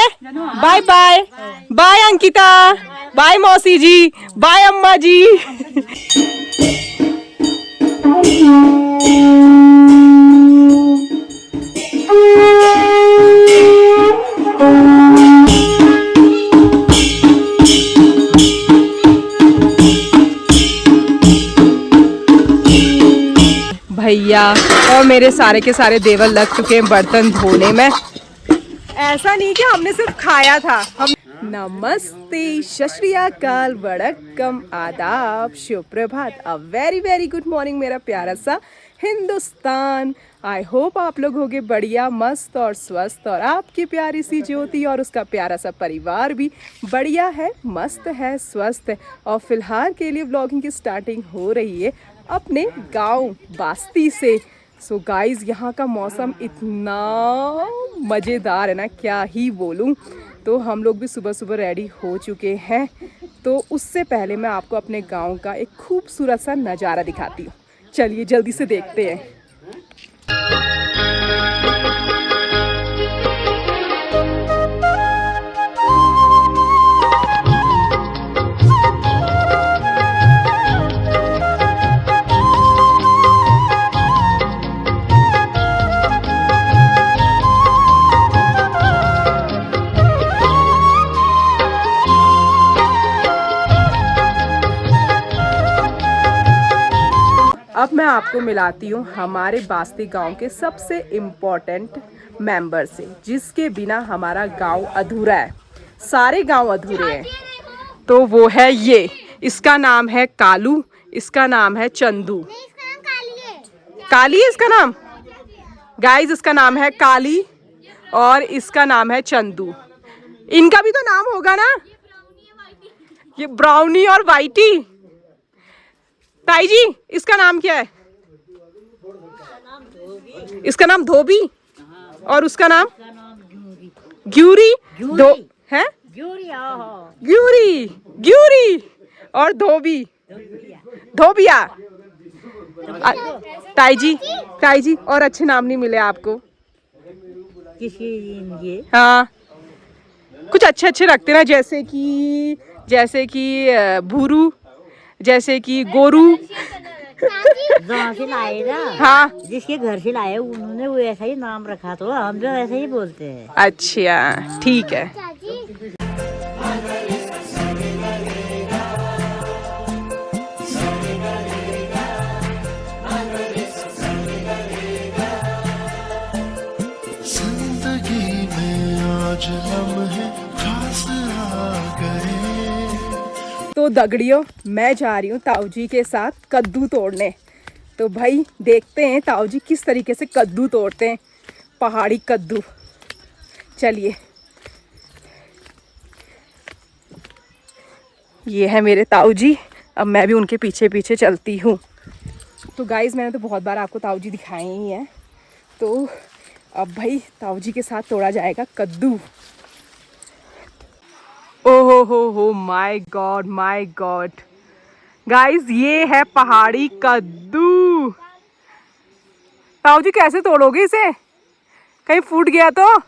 Bye bye bye Ankita, bye मौसी ji, bye अम्मा जी। भैया और मेरे सारे के सारे देवर लग चुके हैं बर्तन धोने में। ऐसा नहीं कि हमने सिर्फ खाया था, हम नमस्ते, सत श्री अकाल, वड़क्कम, आदाब, शुभ प्रभात, a very very good morning मेरा प्यारा सा हिंदुस्तान। आई होप आप लोग होंगे बढ़िया, मस्त और स्वस्थ, और आपकी प्यारी सी ज्योति और उसका प्यारा सा परिवार भी बढ़िया है, मस्त है, स्वस्थ है। और फिलहाल के लिए व्लॉगिंग की स्टार्टिंग हो रही है अपने गांव बास्ती से। सो गाइज यहाँ का मौसम इतना मज़ेदार है ना, क्या ही बोलूँ। तो हम लोग भी सुबह सुबह रेडी हो चुके हैं। तो उससे पहले मैं आपको अपने गांव का एक खूबसूरत सा नज़ारा दिखाती हूँ। चलिए जल्दी से देखते हैं। अब मैं आपको मिलाती हूँ हमारे बास्ती गांव के सबसे इम्पोर्टेंट मेंबर से, जिसके बिना हमारा गांव अधूरा है, सारे गांव अधूरे हैं। तो वो है ये, इसका नाम है कालू, इसका नाम है चंदू। काली है इसका नाम गाइस, इसका नाम है काली और इसका नाम है चंदू। इनका भी तो नाम होगा ना, ये ब्राउनी और वाइटी। ताई जी इसका नाम क्या है? इसका नाम धोबी और उसका नाम ग्यूरी। दो है ग्यूरी, ग्यूरी और धोबी, धोबिया। ताई जी और अच्छे नाम नहीं मिले आपको? हाँ कुछ अच्छे अच्छे रखते ना, जैसे कि भूरू, जैसे कि गोरू। जहाँ से लाए ना, हाँ जिसके घर से लाए उन्होंने वो ऐसा ही नाम रखा, तो हम जो ऐसे ही बोलते हैं। अच्छा ठीक है। जिंदगी में आज लम्हे खास आ गए। तो दगड़ियों मैं जा रही हूँ ताऊ जी के साथ कद्दू तोड़ने। तो भाई देखते हैं ताऊ जी किस तरीके से कद्दू तोड़ते हैं, पहाड़ी कद्दू। चलिए, ये है मेरे ताऊ जी, अब मैं भी उनके पीछे पीछे चलती हूँ। तो गाइज़ मैंने तो बहुत बार आपको ताऊ जी दिखाए ही हैं। तो अब भाई ताऊ जी के साथ तोड़ा जाएगा कद्दू। ओहो हो माय गॉड गाइस, ये है पहाड़ी कद्दू। ताऊ जी कैसे तोड़ोगे इसे, कहीं फूट गया तो?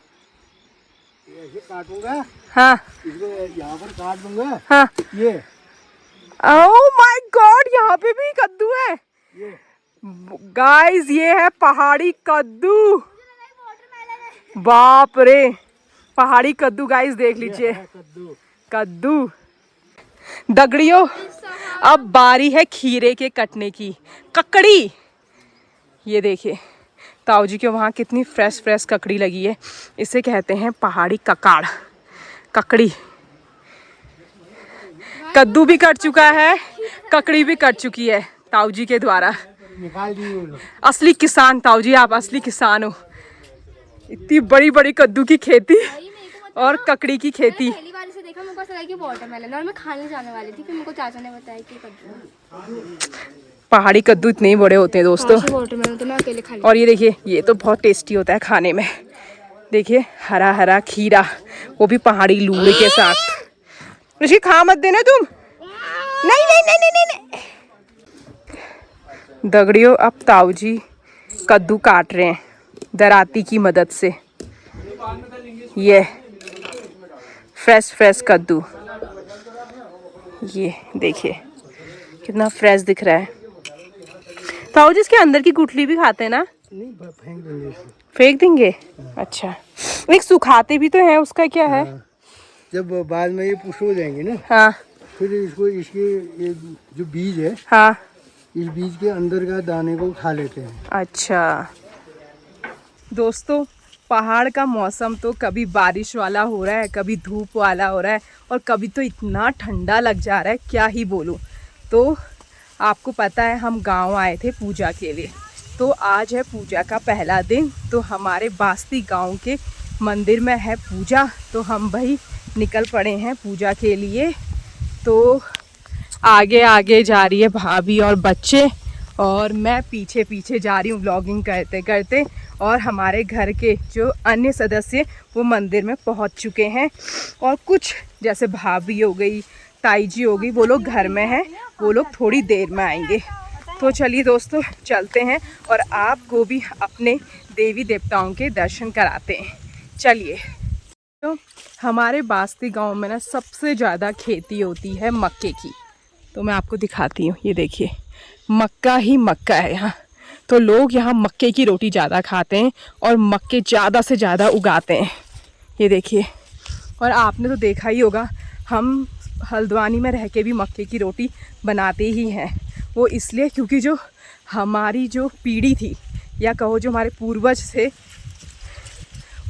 ऐसे काटूंगा, हाँ इसको यहाँ पर काट दूंगा। हाँ ये ओह माय गॉड, यहाँ पे भी कद्दू है गाइस, ये है पहाड़ी कद्दू। बाप रे, पहाड़ी कद्दू गाइस, देख लीजिए कद्दू। दगड़ियों अब बारी है खीरे के कटने की। ककड़ी, ये देखिए ताऊ जी के वहाँ कितनी फ्रेश फ्रेश ककड़ी लगी है। इसे कहते हैं पहाड़ी ककाड़, ककड़ी। कद्दू भी कट चुका है, ककड़ी भी कट चुकी है ताऊ जी के द्वारा। निकाल दी। असली किसान ताऊ जी, आप असली किसान हो। इतनी बड़ी बड़ी कद्दू की खेती और ककड़ी की खेती। पहली बार इसे देखा, मेरे को ऐसा लगा कि वाटरमेलन, और मैं खाने जाने वाली थी, फिर मेरे को चाचा ने बताया कि कद्दू। पहाड़ी कद्दू इतने ही बड़े होते हैं दोस्तों। वाटरमेलन तो मैं अकेले खा ली। और ये देखिए, ये तो बहुत टेस्टी होता है खाने में। देखिए हरा हरा खीरा, वो भी पहाड़ी लूड़े के साथ। ऋषि खा मत देना तुम। नहीं नहीं नहीं नहीं नहीं, नहीं। दगड़ियों अब ताऊ जी कद्दू काट रहे हैं दराती की मदद से। ये फ्रेश फ्रेश कद्दू, ये देखिए कितना फ्रेश दिख रहा है। ताऊ जी इसके अंदर की गुठली भी खाते हैं ना? नहीं फेंक देंगे इसको। फेंक देंगे? अच्छा, एक सुखाते भी तो हैं, उसका क्या है? जब बाद में ये पुष्ट हो जाएंगे ना, हाँ फिर इसको इसके ये जो बीज है, हाँ। इस बीज के अंदर का दाने को खा लेते हैं। अच्छा दोस्तों, पहाड़ का मौसम तो कभी बारिश वाला हो रहा है, कभी धूप वाला हो रहा है, और कभी तो इतना ठंडा लग जा रहा है क्या ही बोलूं। तो आपको पता है हम गांव आए थे पूजा के लिए, तो आज है पूजा का पहला दिन। तो हमारे बास्ती गांव के मंदिर में है पूजा, तो हम भाई निकल पड़े हैं पूजा के लिए। तो आगे आगे जा रही है भाभी और बच्चे, और मैं पीछे पीछे जा रही हूँ व्लॉगिंग करते करते। और हमारे घर के जो अन्य सदस्य वो मंदिर में पहुँच चुके हैं, और कुछ जैसे भाभी हो गई, ताई जी हो गई, वो लोग घर में हैं, वो लोग थोड़ी देर में आएंगे। तो चलिए दोस्तों चलते हैं और आपको भी अपने देवी देवताओं के दर्शन कराते हैं। चलिए। तो हमारे बास्ती गांव में ना सबसे ज़्यादा खेती होती है मक्के की, तो मैं आपको दिखाती हूँ। ये देखिए मक्का ही मक्का है यहाँ, तो लोग यहाँ मक्के की रोटी ज़्यादा खाते हैं और मक्के ज़्यादा से ज़्यादा उगाते हैं। ये देखिए, और आपने तो देखा ही होगा, हम हल्द्वानी में रह के भी मक्के की रोटी बनाते ही हैं। वो इसलिए क्योंकि जो हमारी जो पीढ़ी थी, या कहो जो हमारे पूर्वज थे,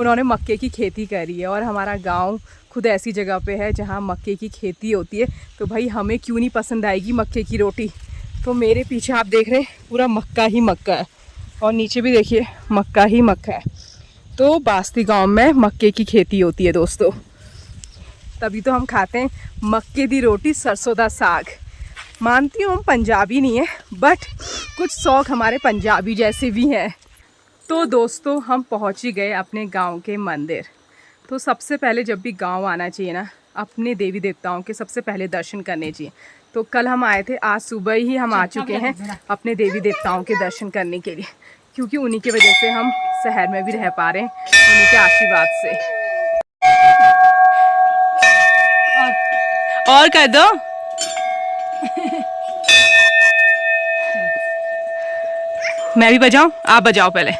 उन्होंने मक्के की खेती करी है, और हमारा गांव खुद ऐसी जगह पे है जहां मक्के की खेती होती है। तो भाई हमें क्यों नहीं पसंद आएगी मक्के की रोटी। तो मेरे पीछे आप देख रहे हैं पूरा मक्का ही मक्का है, और नीचे भी देखिए मक्का ही मक्का है। तो बास्ती गांव में मक्के की खेती होती है दोस्तों, तभी तो हम खाते हैं मक्के दी रोटी सरसों दा साग। मानती हूँ हम पंजाबी नहीं है, बट कुछ शौक़ हमारे पंजाबी जैसे भी हैं। तो दोस्तों हम पहुँच ही गए अपने गांव के मंदिर। तो सबसे पहले जब भी गांव आना चाहिए ना, अपने देवी देवताओं के सबसे पहले दर्शन करने चाहिए। तो कल हम आए थे, आज सुबह ही हम आ चुके हैं अपने देवी देवताओं के दर्शन करने के लिए, क्योंकि उन्हीं की वजह से हम शहर में भी रह पा रहे हैं, उन्हीं के आशीर्वाद से। और कर दो। मैं भी बजाऊं? आप बजाओ पहले।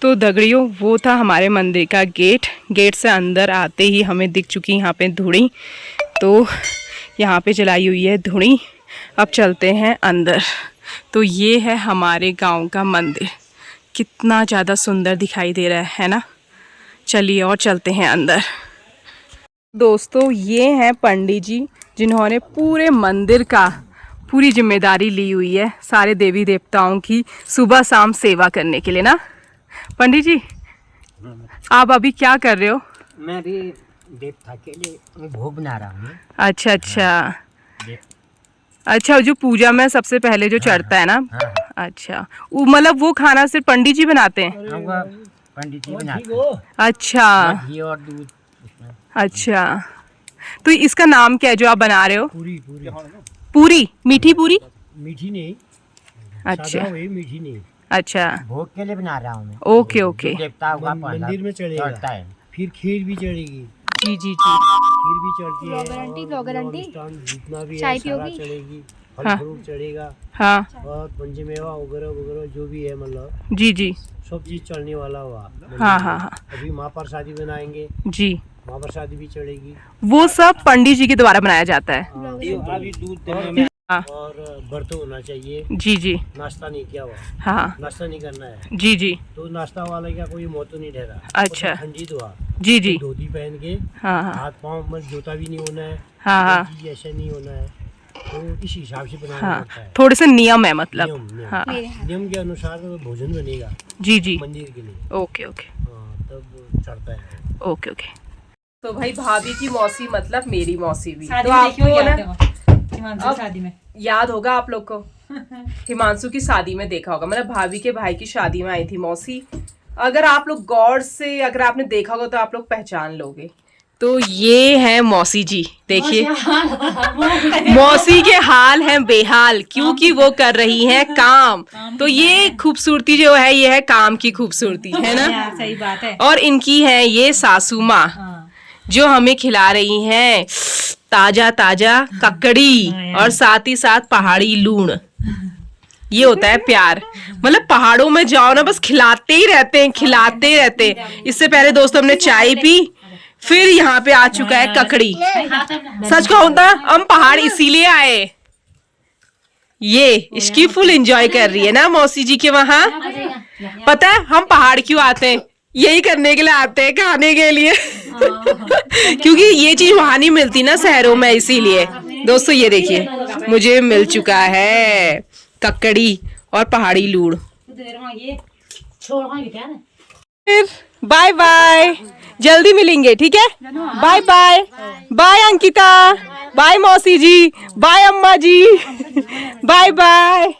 तो दगड़ियों, वो था हमारे मंदिर का गेट। गेट से अंदर आते ही हमें दिख चुकी यहाँ पे धुनी, तो यहाँ पे जलाई हुई है धुनी। अब चलते हैं अंदर। तो ये है हमारे गांव का मंदिर, कितना ज़्यादा सुंदर दिखाई दे रहा है ना। चलिए और चलते हैं अंदर। दोस्तों ये हैं पंडित जी, जिन्होंने पूरे मंदिर का पूरी जिम्मेदारी ली हुई है सारे देवी देवताओं की सुबह शाम सेवा करने के लिए ना। पंडित जी आप अभी क्या कर रहे हो? मैं भी देवता के लिए भोग बना रहा हूँ। अच्छा अच्छा अच्छा, जो पूजा में सबसे पहले जो चढ़ता है ना। अच्छा, मतलब वो खाना सिर्फ पंडित जी बनाते हैं? पंडित जी बनाते हैं। अच्छा घी और दूध। अच्छा, तो इसका नाम क्या है जो आप बना रहे हो? पूरी पूरी मीठी पूरी? मीठी नहीं। अच्छा मीठी नहीं। अच्छा, भोग के लिए बना रहा हूँ मैं। Okay okay. देवताओं का मंदिर में चढ़ेगा है। फिर खीर भी चढ़ेगी। जी जी जी। खीर भी चढ़ती है। ब्लॉगर आंटी, ब्लॉगर आंटी, जितना भी चाय है सारा पियोगी? चढ़ेगी। फल हाँ। फ्रूट चढ़ेगा, हाँ और पंचमेवा वगैरह वगैरह जो भी है, मतलब जी जी। सब चीज चढ़ने वाला हुआ। हाँ हाँ हाँ अभी महाप्रसादी बनाएंगे, जी। महाप्रसादी भी चढ़ेगी। वो सब पंडित जी के द्वारा बनाया जाता है। अभी दूध देने में हाँ और बर्तन होना चाहिए। जी जी। नाश्ता नहीं किया हुआ, हाँ नाश्ता नहीं करना है। जी जी। तो नाश्ता वाले का कोई महत्व नहीं ठहरा। अच्छा। ठंडी दुआ, जी जी। धोती पहन के, हाँ हाँ हाथ पाँव में जूता भी नहीं होना है। हाँ हाँ कोई चीज ऐसा नहीं होना है, तो इस हिसाब से बनाना हाँ, पड़ता है। थोड़े से नियम है मतलब। नियम हाँ नियम के अनुसार भोजन बनेगा जी जी। मंदिर के लिए। ओके ओके हाँ, तब चढ़ता है। Okay okay. तो भाई भाभी की मौसी मतलब मेरी मौसी भी, शादी तो में देखी होगी आपको आप ना देखो, हिमांशु की शादी में याद होगा आप लोग को। हिमांशु की शादी में देखा होगा, मतलब भाभी के भाई की शादी में आई थी मौसी। अगर आप लोग गौर से अगर आपने देखा होगा तो आप लोग पहचान लोगे। तो ये है मौसी जी, देखिए मौसी के हाल हैं बेहाल क्योंकि वो कर रही हैं काम। तो ये खूबसूरती जो है ये है काम की खूबसूरती, है ना? सही बात है। और इनकी है ये सासू माँ जो हमें खिला रही हैं ताजा ताजा ककड़ी और साथ ही साथ पहाड़ी लूण। ये होता है प्यार, मतलब पहाड़ों में जाओ ना बस खिलाते ही रहते हैं, खिलाते ही रहते हैं। इससे पहले दोस्तों हमने चाय पी, फिर यहाँ पे आ चुका है ककड़ी। सच कहूं तो हम पहाड़ इसीलिए आए, ये इसकी फुल एंजॉय कर रही है ना मौसी जी के वहां। पता है हम पहाड़ क्यों आते हैं? यही करने के लिए आते हैं, खाने के लिए क्योंकि ये चीज वहां नहीं मिलती ना शहरों में, इसीलिए। दोस्तों ये देखिए मुझे मिल चुका है ककड़ी और पहाड़ी लूण। फिर बाय बाय, जल्दी मिलेंगे, ठीक है? Bye bye. Bye Ankita, bye मौसी जी, बाय अम्मा ji, bye bye.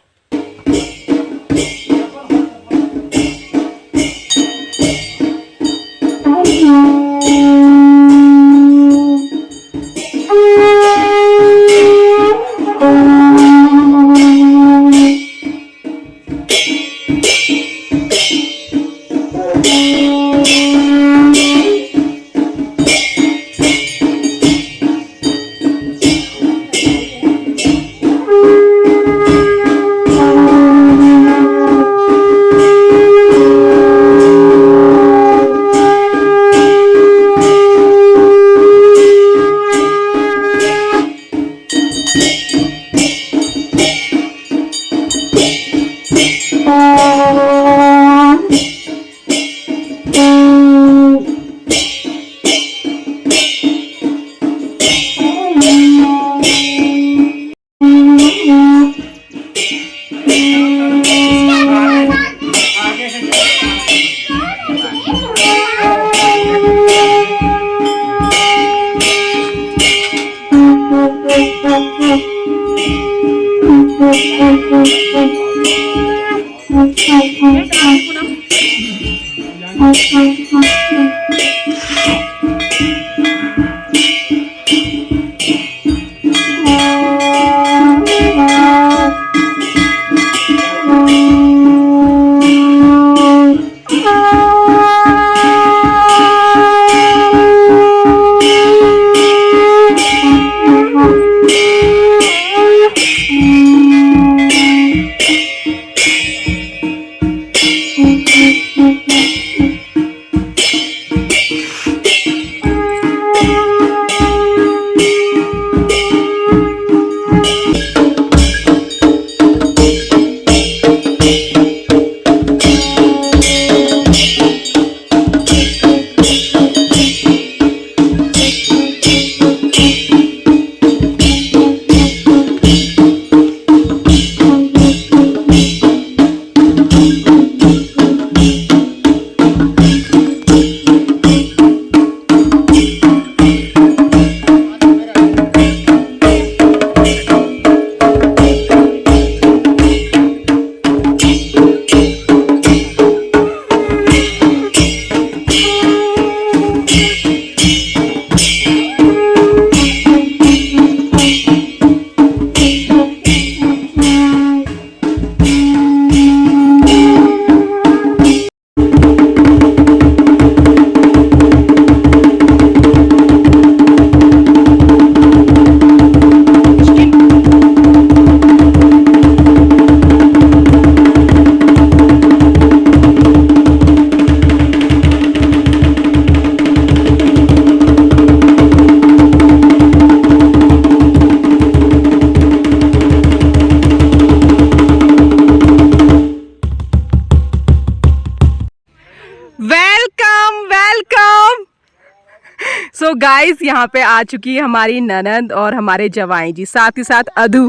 So guys यहाँ पे आ चुकी है हमारी ननद और हमारे जवाई जी, साथ ही साथ अधू।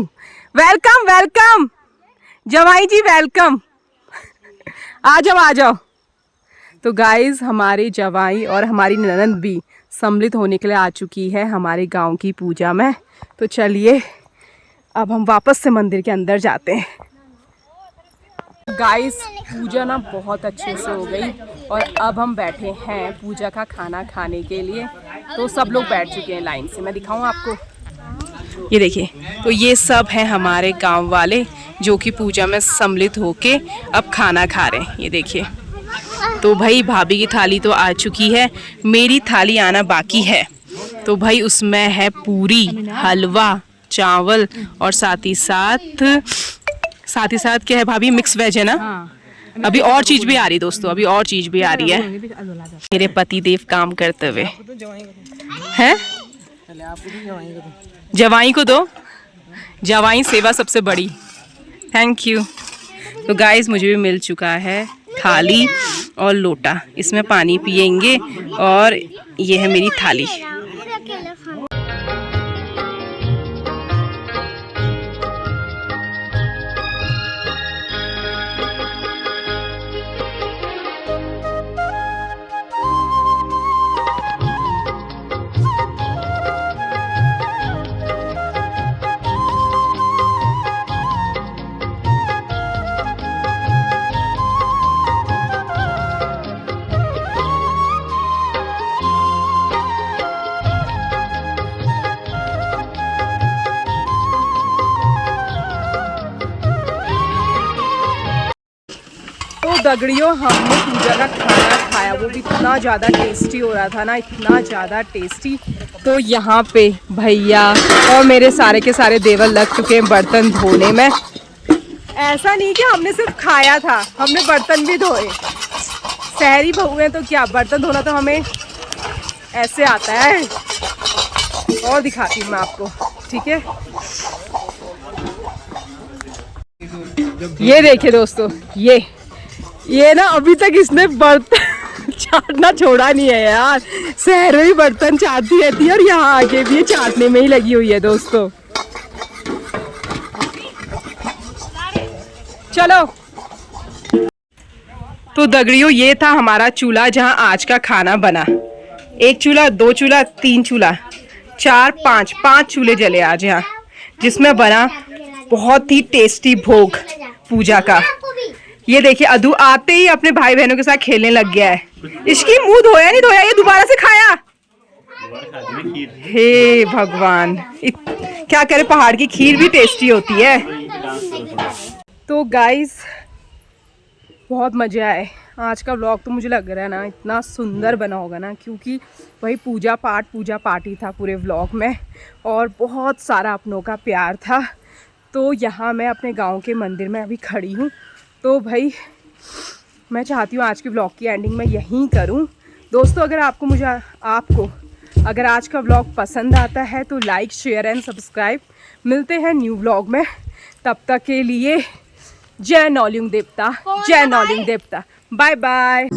वेलकम वेलकम जवाई जी, वेलकम। आ जाओ आ जाओ। तो गाइस हमारे जवाई और हमारी ननद भी सम्मिलित होने के लिए आ चुकी है हमारे गांव की पूजा में। तो चलिए अब हम वापस से मंदिर के अंदर जाते हैं। गाइस पूजा ना बहुत अच्छे से हो गई और अब हम बैठे हैं पूजा का खाना खाने के लिए। तो सब लोग बैठ चुके हैं लाइन से। मैं दिखाऊं आपको, ये देखिए। तो ये सब हैं हमारे गांव वाले जो कि पूजा में सम्मिलित होके अब खाना खा रहे हैं। ये देखिए। तो भाई भाभी की थाली तो आ चुकी है, मेरी थाली आना बाकी है। तो भाई उसमें है पूरी, हलवा, चावल और साथ ही साथ क्या है भाभी, मिक्स वेज है ना? अभी और चीज भी आ रही दोस्तों, अभी और चीज भी आ रही है। मेरे पति देव काम करते हुए हैं। जवाई को दो, जवाई सेवा सबसे बड़ी। Thank you. तो गाइस मुझे भी मिल चुका है थाली और लोटा, इसमें पानी पियेंगे और ये है मेरी थाली। तो दगड़ियों हमने पूजा का खाना खाया, वो भी इतना ज़्यादा टेस्टी हो रहा था ना, इतना ज़्यादा टेस्टी। तो यहाँ पे भैया और मेरे सारे के सारे देवर लग चुके हैं बर्तन धोने में। ऐसा नहीं कि हमने सिर्फ खाया था, हमने बर्तन भी धोए। शहरी बहू हैं तो क्या, बर्तन धोना तो हमें ऐसे आता है। और दिखाती हूँ मैं आपको, ठीक है। ये देखिए दोस्तों, ये ना अभी तक इसने बर्तन चाटना छोड़ा नहीं है यार। शहर में ही बर्तन चाटती रहती है और यहाँ आके भी ये चाटने में ही लगी हुई है दोस्तों। चलो तो दगड़ियों, ये था हमारा चूल्हा जहाँ आज का खाना बना। 1 चूल्हा, 2 चूल्हा, 3 चूल्हा, 4, 5 चूल्हे जले आज यहाँ, जिसमें बना बहुत ही टेस्टी भोग पूजा का। ये देखिए अदू आते ही अपने भाई बहनों के साथ खेलने लग गया है। इसकी मुंह धोया नहीं धोया, ये दोबारा से खाया। हे भगवान, क्या करे, पहाड़ की खीर भी टेस्टी होती है। तो गाइस बहुत मजे आए। आज का व्लॉग तो मुझे लग रहा है ना इतना सुंदर बना होगा ना, क्योंकि वही पूजा पाठ ही था पूरे व्लॉग में और बहुत सारा अपनों का प्यार था। तो यहाँ मैं अपने गांव के मंदिर में अभी खड़ी हूँ। तो भाई मैं चाहती हूँ आज की व्लॉग की एंडिंग मैं यहीं करूँ। दोस्तों अगर आपको अगर आज का व्लॉग पसंद आता है तो लाइक, शेयर एंड सब्सक्राइब। मिलते हैं न्यू व्लॉग में, तब तक के लिए जय नौलिंग देवता, जय नौलिंग देवता। Bye bye.